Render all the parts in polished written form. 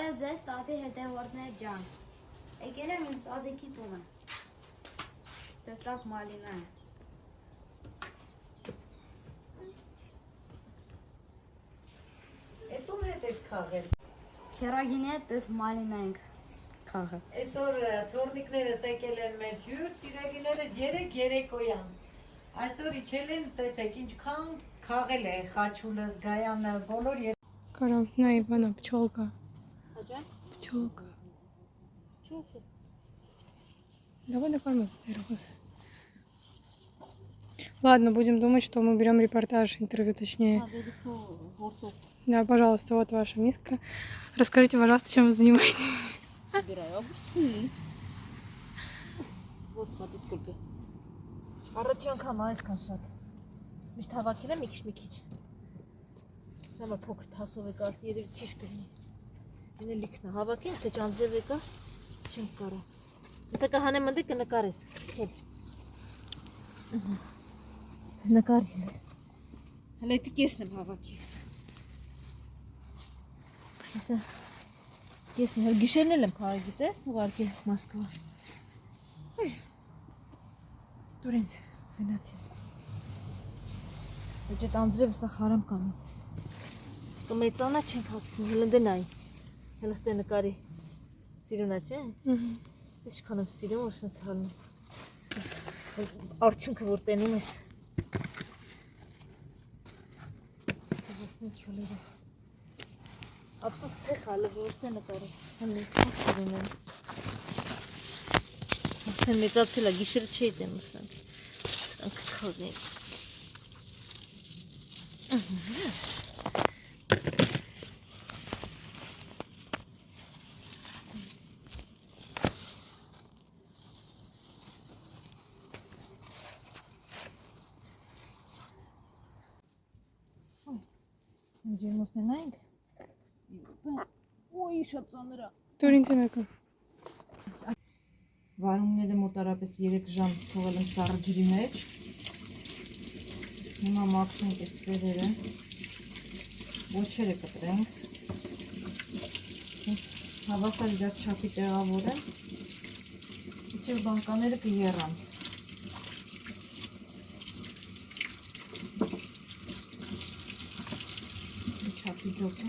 Բարև ձեզ տատի հետևորդներ ջան։ Եկել եմ իմ տատիկի տունը։ Տեսավ մալինա է։ Էդ ում հետ եք քաղել։ Քերագինի հետ դες մալինա ենք քաղը։ Այսօր թորնիկներս եկել են մեզ հյուր, սիրելիներս 3 երեկոյան։ Այսօր իջել են, տեսեք, ինչքան քաղել է Խաչուլս, Գայանը, բոլոր Կարամ, նա Ivana, пчелка. Աջա։ Пчелка. Չուք։ Давай накормим первый. Ладно, будем думать, что мы берем репортаж, интервью точнее. Да, пожалуйста, вот ваша миска. Расскажите, пожалуйста, чем вы занимаетесь. Собираю огурцы. Вот смотри сколько. Առաջին անգամ այսքան շատ։ Միշտ հավաքել եմ մի քիչ։ Նամա փոքր թասով եկա, ասի երևի քիչ կլինի։ Ինը լիքն է, հավաքենք, թե ճանձրև եկա, չենք կարա։ Հեսակա հանեմ ընդե կնկարես, թել։ Նկարի։ Հələ դի կեսն եմ հավաքի։ Հեսա կեսն հəլ գիշերն էլ եմ քաղի գիտես, ուղարկի Մոսկվա։ Դուր ինձ գնացի։ Դե տանձրևը սա խարամ կանում։ Կմեծանա չենք հասցնում, հələ դնայի։ Հələ ստե նկարի սիրունա չէ։ Դες քան եմ սիրում, որ սենց հալնում։ Արդյունքը որ տենում ես։ Դեսնի քոլերը։ Ափսոս ցե խալը որ ստե նկարես։ Հələ սիրում եմ։ Մեծացել է, գիշերը չէի դեմ սրանք։ Սրանք քաղեն։ Ջերմոսն ենք։ Ոյ շատ ծանր է։ Դուրինցը մեկը։ Վարունգները մոտարապես 3 ժամ թողել եմ սառը ջրի մեջ։ Հիմա մաքրում ենք այս ծերերը։ Ոչերը կտրենք։ Հավասար իրար չափի տեղավորեմ։ Իջև բանկաները կերան։ Չափի ջոկը։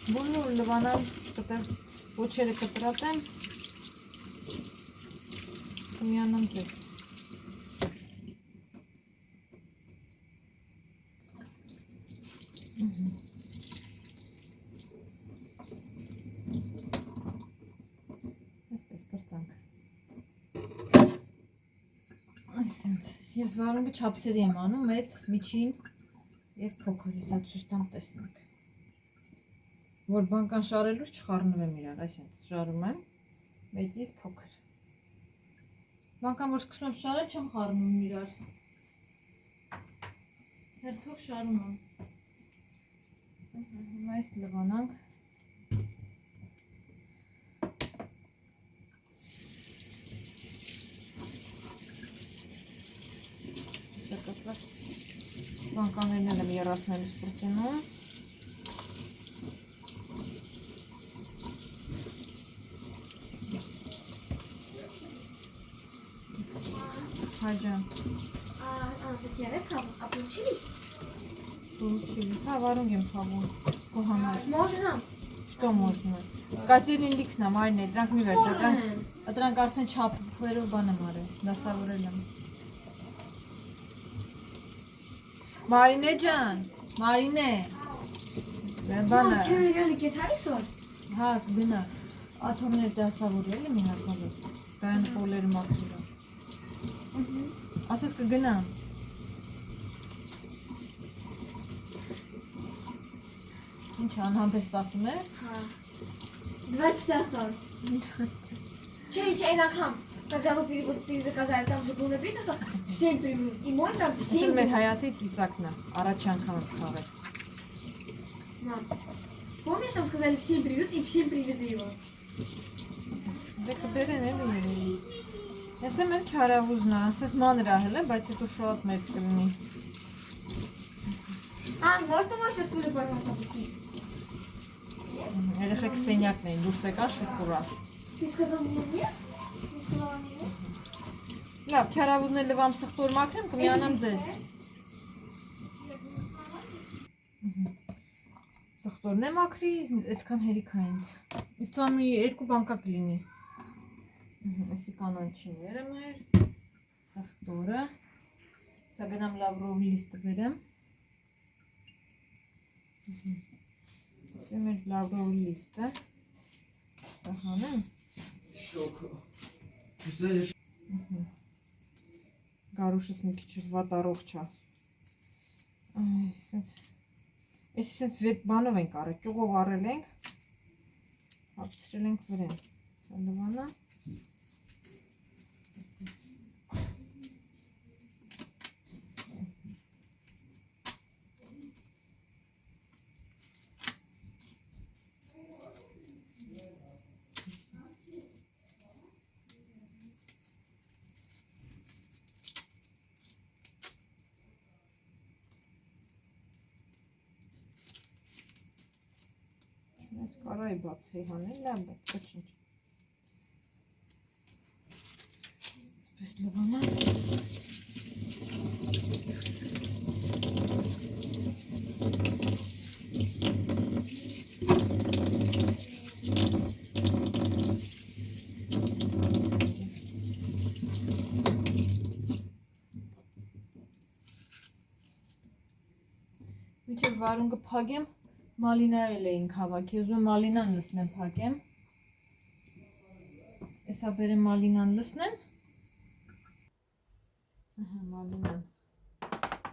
Բոլոր լվանան կտր ոչերը կտրատեմ կմիանամ ձեզ այսպես պրծանք այսենց ես վարունգը չափսերի եմ անում մեծ, միջին և փոքր ես այդ սուս տամ տեսնենք որ բանկան շարելուց չխառնվեմ իրար, այսինքն շարում եմ, մեծից փոքր։ Բանկան որ սկսում եմ շարել, չեմ խառնում իրար։ Հերթով շարում եմ։ Հիմա այս լվանանք։ Սակատված բանկաներն էլ եմ երասնելուց պրծենում։ Հաջան։ Получили. Վարունգ եմ խավում։ Կոհանալ։ Можно? Что можно? Կատերին լիքն է, Մարինե, դրանք մի վերջ, դրանք արդեն չափերով բան եմ արել, դասավորել եմ։ Մարինե ջան, Մարինե։ Բանը։ Քերագինի կեթարի սոր։ Հա, գնա։ Աթոռներ դասավորել եմ հարկավոր։ Դան պոլերը մաքրել։ Ասես կգնամ։ Ինչ անհամբեստ ասում ես։ Հա։ Два часа сон. Че, այն անգամ когда вы перезаказали, там же было написано, что 7 минут. И мой там 7 Ասում մեր минут. հայատի ծիծակն է, առաջ անգամ եմ խաղել։ Мам, помнишь, там сказали в 7 минут и в 7 привезли его? Դե կբերեն էլի։ Ես եմ էլ քարավուզն է, ասես մանր ահել է, բայց հետո շատ մեծ կլինի։ А, может, мы сейчас тоже поймем, что пустить? Երեխեք սենյակն էին, դուրս եկան շուկուրա։ Ты сказал мне нет? Ты сказала нет? Լավ, քարավուզն էլ լվամ սխտոր մաքրեմ, կմիանամ ձեզ։ Սխտորն է մաքրի, այսքան հերիք է ինձ։ Իսկ ծամի 2 բանկա կլինի։ Այսի կանանչիները մեր, սխտորը։ Սա գնամ լավրով լիստը վերեմ։ Սա մեր լավրով լիստը։ Սա հանեմ։ Շոկը։ Գարուշս մի քիչ վատ առողջ է։ Այս սենց վետ բանով ենք առել, ճուղով առել ենք, հապցրել ենք վրեն։ Սա լվանա։ Ես կարայի բացեի հանել, լավ, բայց ոչինչ։ Այսպես լվանա։ Մինչև վարուն կփակեմ, մալինա էլ էինք հավաքի, ուզում եմ մալինան լցնեմ փակեմ։ Էսա բերեմ մալինան լցնեմ։ Մալինան։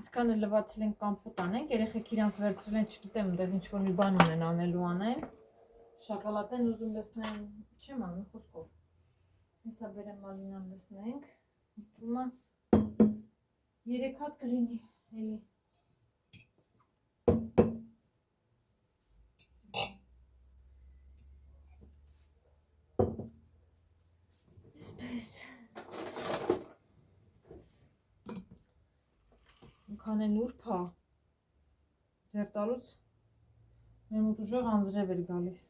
Իսկանը լվացել ենք կամպոտ անենք, երեխեք իրանց վերցրել են, չգիտեմ, դեղ ինչ-որ մի բան ունեն անելու անեն։ Շոկոլադեն ուզում լցնեմ, չեմ անում խոսքով։ Էսա բերեմ մալինան լցնենք, ինձ թվում է 3 հատ կլինի, էլի։ Քանեն ուրբա ձեր տալուց մեր մոտ ուժեղ անձրև էր գալիս,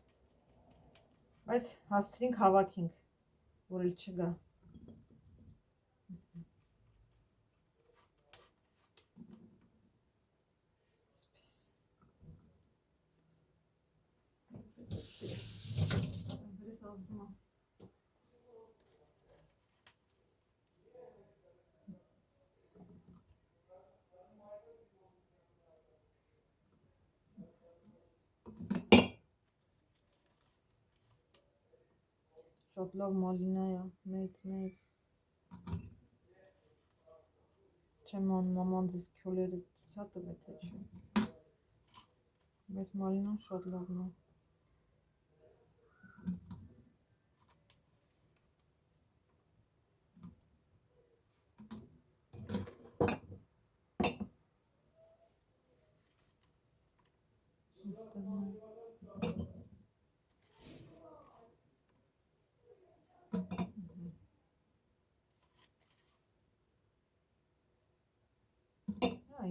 բայց հասցրինք հավաքինք, որ էլ չգա։ Շատ լավ մալինա է, մեծ։ Չեմ անում, մաման ձեզ քյոլերը ցույց տվեց, թե չէ։ Բայց մալինան շատ լավն է։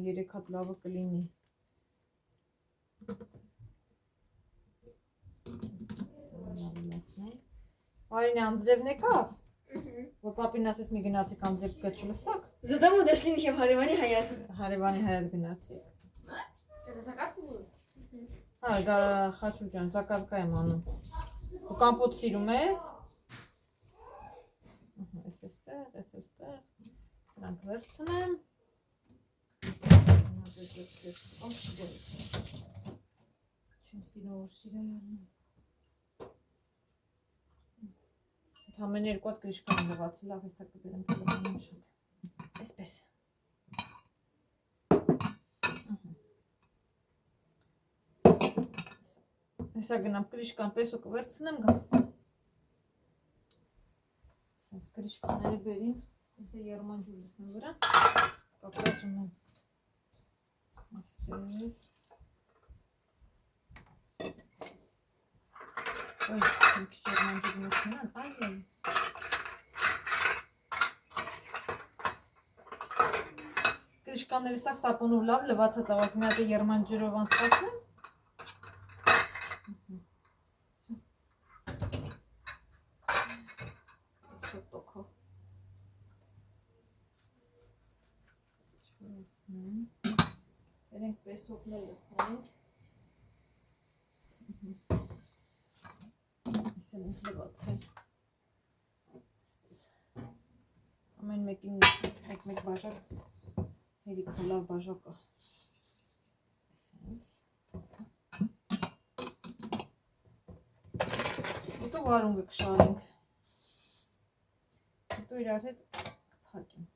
Երեք հատ լավը կլինի։ Արինե անձրևն եկավ, որ պապին ասես մի գնացիք անձրև կա չլսակ։ Зато мы дошли еще в Хареване Хаят. Հարևանի հայատ գնացիք։ Это закатка будет? Հա, դա խաչու ջան, զակավկա եմ անում։ Ու կամպոտ սիրում ես։ Էս էստեղ, սրանք վերցնեմ։ Չեմ սիրում, որ սիրայ անում։ Ամեն 2 հատ գրիշկան լվացի, լավ հեսա կբերեմ կլվանում շատ։ Այսպես։ Հեսա գնամ կրիշկան պեսո կվերցնեմ գամ։ Սենց կրիշկաները բերին, հեսա երմանջուր լսնեմ վրա, կապրասում եմ։ Ասպես։ Ոյ, մի քիչ երմանջուր մտնան, այ։ Կրիշկանները սաղ սապոնով լավ լվացած ավակ մի հատ երմանջրով անցկացնեմ։ Շոտոքո։ Չորսնեմ։ Երենք պեսոքներ լսնենք։ Ես եմ ինք լվացել։ Ամեն մեկին մեկ բաժակ հերիք լավ բաժակը։ Սենց։ Հետո վարունգը կշարենք։ Հետո իրար հետ կփակենք։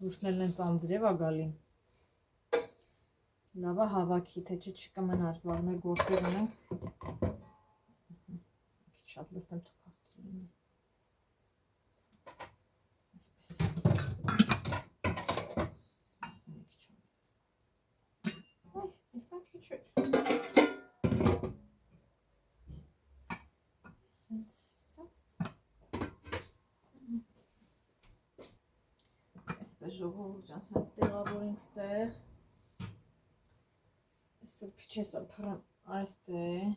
Լուշներն են ծանձրև ագալին։ Լավա հավաքի, թե չկմնար վարներ գործեր ունենք։ Քիչ շատ լստեմ թող քաղցր լինի։ Այսպես ժողովուրդ ջան, սա տեղավորենք ստեղ։ Սրբիչեսը փռեմ այստեղ։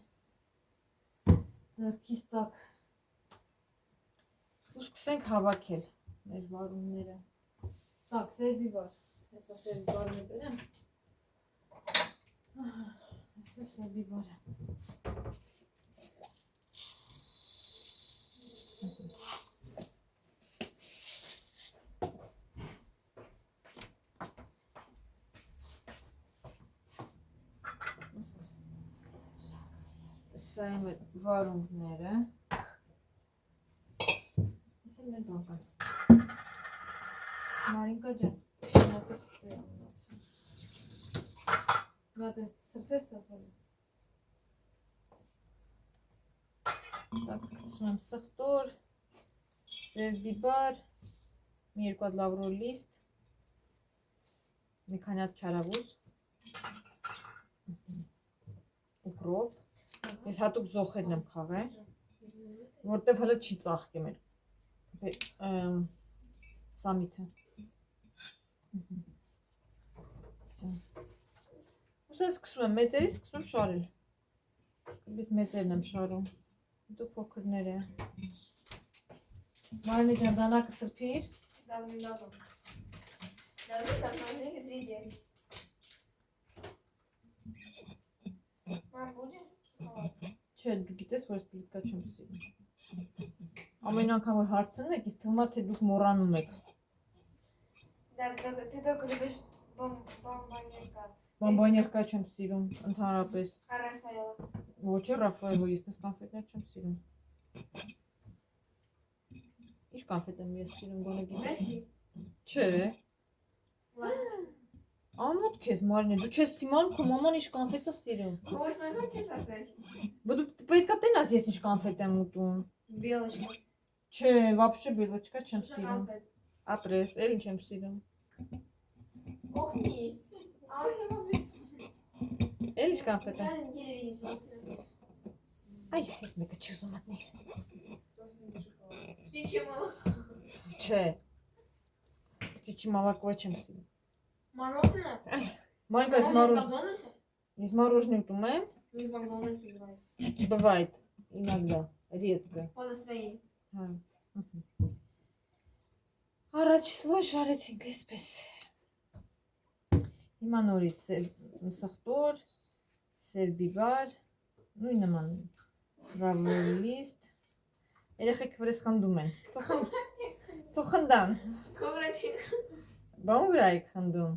Ձեռքիս տակ։ Ու սկսենք հավաքել մեր վարունները։ Так, սերբի վար։ Հեսա սերբի վարն է բերեմ։ Հեսա սերբի վարը։ Սա իմ վարունգները։ Ես էլ մեր բանկան։ Մարինկա ջան, մատս ստե ամնացը։ Մատս սրպես տասալիս։ Так, կտսում եմ սխտոր, սերբիբար, մի երկու հատ լավրոր լիստ, մի քանի հատ քյարավուզ, ուկրոպ, ես հատուկ զոխերն եմ խաղել, որտև հլը չի ծաղկի մեր սամիթը։ Ուսա սկսում եմ մեծերից, սկսում շարել, կբից մեծերն եմ շարում, դու փոքրներ է։ Մարնի ջան, դանակը սրբիր։ Давным-давно. Давным-давно не зрители. Мам, будешь? Չէ, դու գիտես, որ ես պլիտկա չեմ սիրում։ Ամեն անգամ որ հարցնում եք, իսկ թվում է թե դուք մոռանում եք։ Да, ты только любишь бомбонерка. Բամբանյակա չեմ սիրում, ընդհանրապես։ А Рафаэла? Ոչ է Ռաֆայելը, ես նես կոնֆետներ չեմ սիրում։ Ինչ կոնֆետ եմ ես սիրում, գոնե գիտես։ Мерси. Չէ։ Ամոթ քեզ Մարինե, դու չես իմանում քո մաման ինչ կոնֆետ է սիրում։ Можешь моего часа сказать? Դու պետք է տենաս ես ինչ կոնֆետ եմ ուտում։ Белочка. Չէ, вообще белочка չեմ Что за սիրում։ конфет? Ապրես, էլ ինչ եմ սիրում։ Охни. А он не мог быть. Էլ ինչ կոնֆետ եմ։ Я телевизор смотрю. Այ, ես մեկը չի ուզում մտնի։ Птичье молоко. Չէ։ Птичье молоко չեմ սիրում։ Мороженое? Մանկա ես Мороженое из մորոժ, Макдональдса? ես мороженое ուտում եմ, Ну, из Макдональдса бывает. бывает иногда, редко։ По настроению. Հա։ Առաջվա շարեցինք այսպես։ Հիմա նորից սխտոր, սերբիբար, նույն նման ռավոլիստ։ Երեխեք վրես խնդում են։ Թող խնդան։ Коврачек. Բան վրա եք խնդում։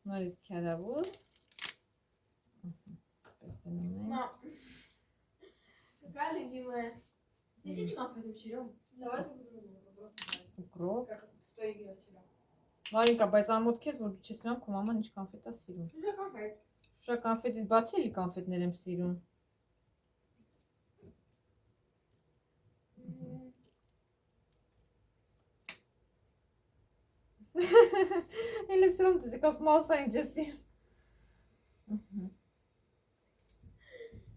Նորից քյարավուզ։ Այսպես դնում ենք։ Мам. Какая любимая? Несите конфету вчерем. Давай друг другу вопрос задать. Ուկրոպ, Как в той Մարինկա, բայց ամոթ քեզ, որ դու չես սիրում, քո մաման ինչ կոնֆետ է սիրում։ Շուշա կոնֆետից բացի էլի կոնֆետներ եմ սիրում։ Էլի սիրում դες կոսմոսը ինչ է սիրում։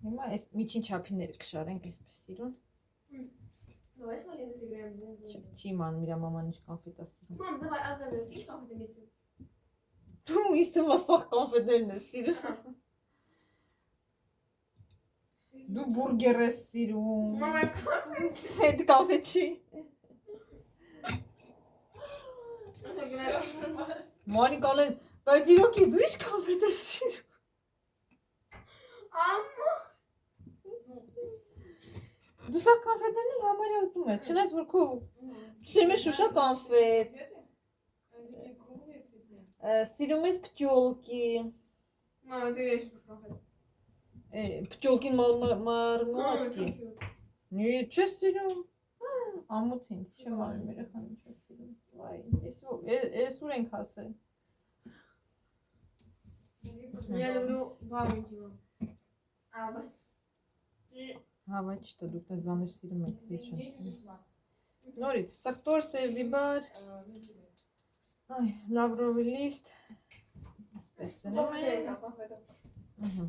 Հիմա այս միջին չափիները կշարենք այսպես սիրուն։ Давай с малиной сыграем. Չի իմանում իր մաման ինչ կոնֆետ է сирում։ Мам, давай отгадывай. Видишь, как это место? Դու ինձ թվում է սաղ կոնֆետներն ես սիրում։ Դու բուրգեր ես սիրում։ Мама, Այդ կոնֆետ չի։ Մոնիկան, բայց իրոք դու ինչ կոնֆետ ես սիրում։ Ама. Դու սաղ կոնֆետներն էլ համարյա ուտում ես, չնայած որ քո սիրում ես շուշա կոնֆետ։ Սիրում ես փճոլկի։ Мама, ты видишь, как это? Փճոլկին մարմելադի։ Նի, չես սիրում։ Ամոթ ինձ չեմ արել երեխան ինչ է սիրում։ Վայ, ես ուր ենք հասել։ Я люблю баунти. А, Հա, բայց չտա դուք դες բաներ սիրում եք, ես չեմ սիրում։ Նորից, սախտոր սերվի բար։ Այ, լավրովի լիստ։ Այսպես դնում вот եմ։ здесь, как это? Ահա,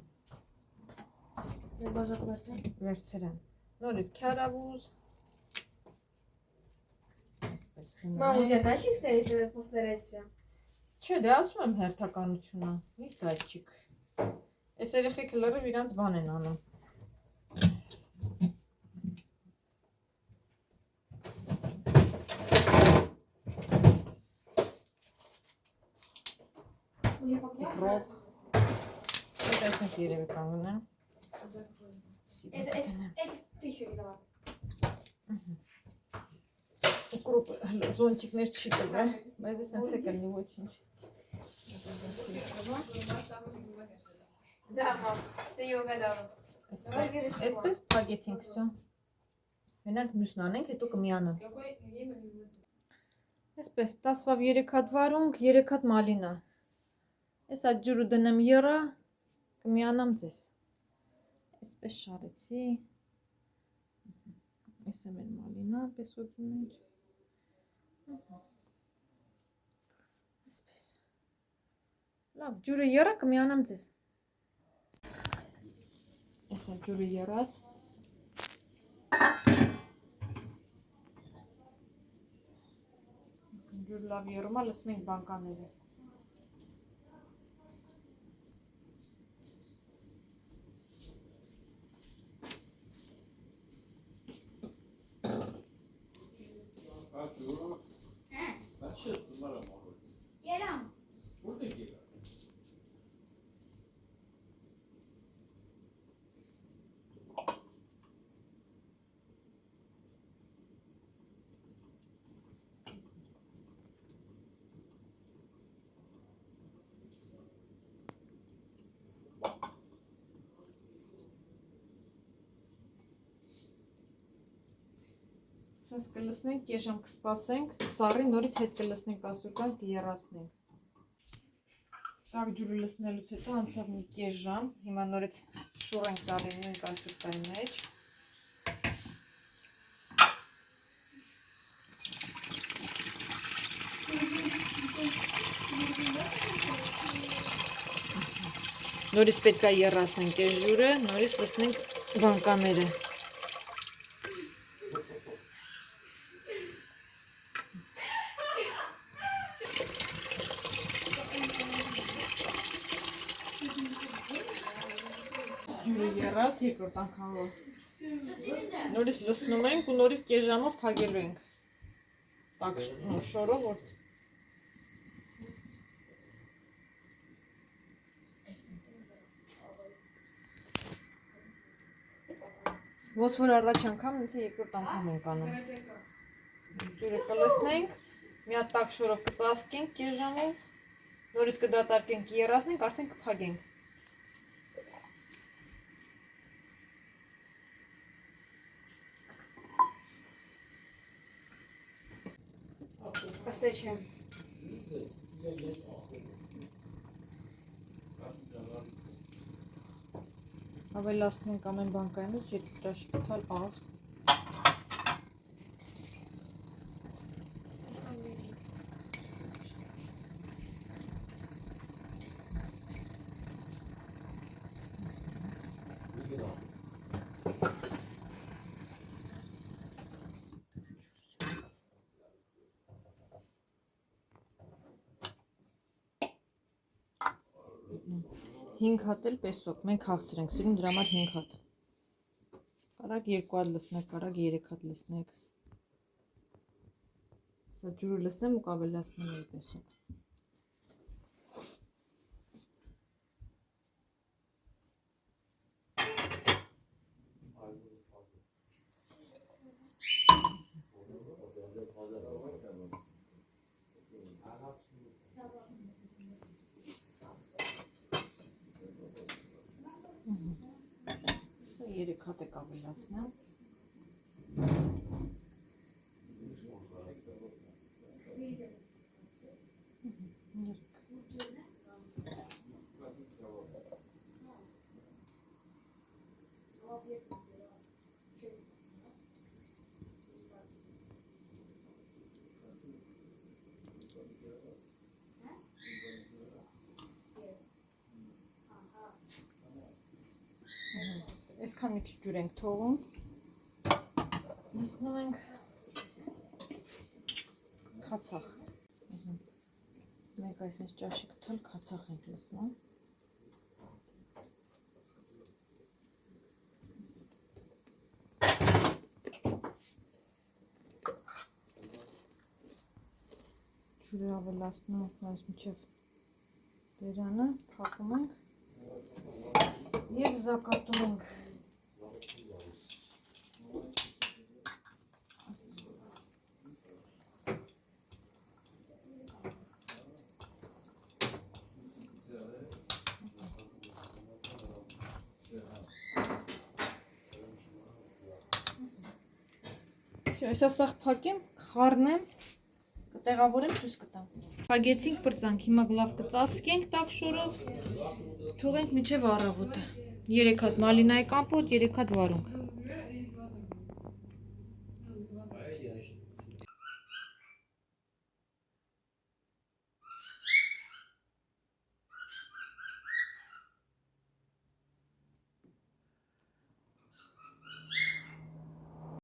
Я должна подождать. վերցրեմ։ Նորից քյարավուզ։ Այսպես դնում Мама, у եմ։ тебя датчик стоит повторять все? Չէ, դե ասում եմ հերթականությունը։ Մի դայճիկ։ Այս երեխեքը լրիվ իրանց բան են անում։ Ռոբ։ Այդ այսպես երևի կանգնեմ։ Это ты еще не давай. Ուկրուպ զոնտիկներ չի տվել, բայց ես հենց եկել նի ոչինչ։ Да, мам, ты не угадала. Давай говоришь, Այսպես փագեցինք всё։ Մենակ մյուսն անենք, հետո կմիանան։ Այսպես 10-ով 3 հատ վարունգ, 3 հատ մալինա։ Այս այդ ջուրը դնեմ եռա, կմիանամ ձեզ։ Այսպես շարեցի։ Այս է մեր մալինա, պես ուտում ենք։ Այսպես։ Լավ, ջուրը եռա, կմիանամ ձեզ։ Այս է ջուրը եռած։ Ջուրը լավ եռում է, լսում ենք բանկաները։ Երամ։ Սենց կլսնենք, կես ժամ կսպասենք, սառի նորից հետ կլսնենք ասուրկան, կերացնենք։ Տակ ջուրը լսնելուց հետո անցավ մի կես ժամ, հիմա նորից շուռ ենք տալի նույն ասուրկայի մեջ։ Նորից պետք է եռացնենք այս ջուրը, նորից լսնենք բանկաները։ Ջուրը եռած երկրորդ անգամով։ Նորից լսնում ենք ու նորից կես ժամով փակելու ենք։ Տակ շորով որ Ոնց որ առաջ անգամ, ինձ երկրորդ անգամ ենք անում։ Ջուրը կլսնենք, մի հատ տակ շորով կծածկենք կես ժամով, նորից կդատարկենք, եռացնենք, արդեն կփակենք։ Ըստ չեմ։ Ավելացնում ենք ամեն բան կայմից, երկու ճաշիկ թալ աղ։ Հինգ հատ էլ պեսոկ, մենք հաղցրենք, սիրուն դրա համար 5 հատ։ Կարակ 2 հատ լսնեք, կարակ 3 հատ լսնեք։ Սա ջուրը լսնեմ ու կավելացնեմ էլ պեսոկ։ Երեք հատ է կավելացնեմ։ Այսքան մի քիչ ջուր ենք թողում։ Լցնում ենք քացախ։ Մեկ այսպես ճաշիկ թալ քացախ ենք լցնում։ Ջուրը ավելացնում ենք այս միջև բերանը, փակում ենք և զակատում ենք։ Այսա սաղ փակեմ, խառնեմ, կտեղավորեմ, ցույց կտամ։ Փակեցինք, պրծանք, հիմա լավ կծածկենք տաք շորով, թողենք մինչև առավոտը։ 3 հատ մալինայի կամպոտ, 3 հատ վարունգ։